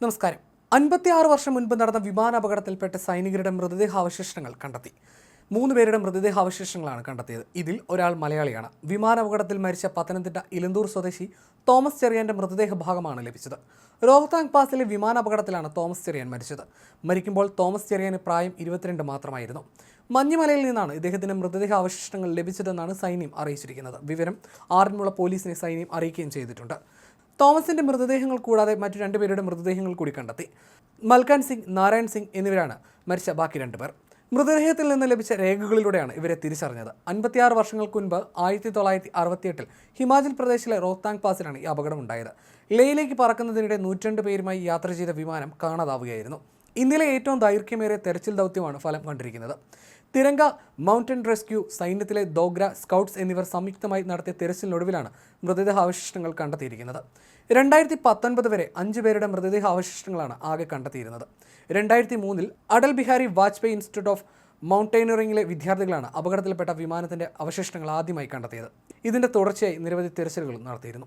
നമസ്കാരം. 56 വർഷം മുൻപ് നടന്ന വിമാനാപകടത്തിൽപ്പെട്ട സൈനികരുടെ മൃതദേഹാവശിഷ്ടങ്ങൾ കണ്ടെത്തി. 3 പേരുടെ മൃതദേഹാവശിഷ്ടങ്ങളാണ് കണ്ടെത്തിയത്. ഇതിൽ ഒരാൾ മലയാളിയാണ്. വിമാനാപകടത്തിൽ മരിച്ച പത്തനംതിട്ട ഇലന്തൂർ സ്വദേശി തോമസ് ചെറിയാന്റെ മൃതദേഹ ഭാഗമാണ് ലഭിച്ചത്. റോഹ്താങ് പാസിലെ വിമാനാപകടത്തിലാണ് തോമസ് ചെറിയാൻ മരിച്ചത്. മരിക്കുമ്പോൾ തോമസ് ചെറിയാന് പ്രായം 22 മാത്രമായിരുന്നു. മഞ്ഞുമലയിൽ നിന്നാണ് ഇദ്ദേഹത്തിന്റെ മൃതദേഹാവശിഷ്ടങ്ങൾ ലഭിച്ചതെന്നാണ് സൈന്യം അറിയിച്ചിരിക്കുന്നത്. വിവരം ആറന്മുള പോലീസിനെ സൈന്യം അറിയിക്കുകയും ചെയ്തിട്ടുണ്ട്. തോമസിന്റെ മൃതദേഹങ്ങൾ കൂടാതെ മറ്റു 2 പേരുടെ മൃതദേഹങ്ങൾ കൂടി കണ്ടെത്തി. മൽക്കാൻ സിംഗ്, നാരായൺ സിംഗ് എന്നിവരാണ് മരിച്ച ബാക്കി 2 പേർ. മൃതദേഹത്തിൽ നിന്ന് ലഭിച്ച രേഖകളിലൂടെയാണ് ഇവരെ തിരിച്ചറിഞ്ഞത്. 56 വർഷങ്ങൾക്ക് മുൻപ് 1968 ഹിമാചൽ പ്രദേശിലെ റോഹ്താങ് പാസിലാണ് ഈ അപകടമുണ്ടായത്. ലേയിലേക്ക് പറക്കുന്നതിനിടെ 102 പേരുമായി യാത്ര ചെയ്ത വിമാനം കാണാതാവുകയായിരുന്നു. ഇന്ത്യയിലെ ഏറ്റവും ദൈർഘ്യമേറിയ തെരച്ചിൽ ദൗത്യമാണ് ഫലം കണ്ടിരിക്കുന്നത്. തിരങ്ക മൗണ്ടൻ റെസ്ക്യൂ, സൈന്യത്തിലെ ദോഗ്ര സ്കൗട്ട്സ് എന്നിവർ സംയുക്തമായി നടത്തിയ തിരച്ചിലിനൊടുവിലാണ് മൃതദേഹാവശിഷ്ടങ്ങൾ കണ്ടെത്തിയിരിക്കുന്നത്. 2019 വരെ 5 പേരുടെ മൃതദേഹാവശിഷ്ടങ്ങളാണ് ആകെ കണ്ടെത്തിയിരുന്നത്. 2003 അടൽ ബിഹാരി വാജ്പേയി ഇൻസ്റ്റിറ്റ്യൂട്ട് ഓഫ് മൗണ്ടൈനറിംഗിലെ വിദ്യാർത്ഥികളാണ് അപകടത്തിൽപ്പെട്ട വിമാനത്തിന്റെ അവശിഷ്ടങ്ങൾ ആദ്യമായി കണ്ടെത്തിയത്. ഇതിന്റെ തുടർച്ചയായി നിരവധി തിരച്ചിലുകൾ നടത്തിയിരുന്നു.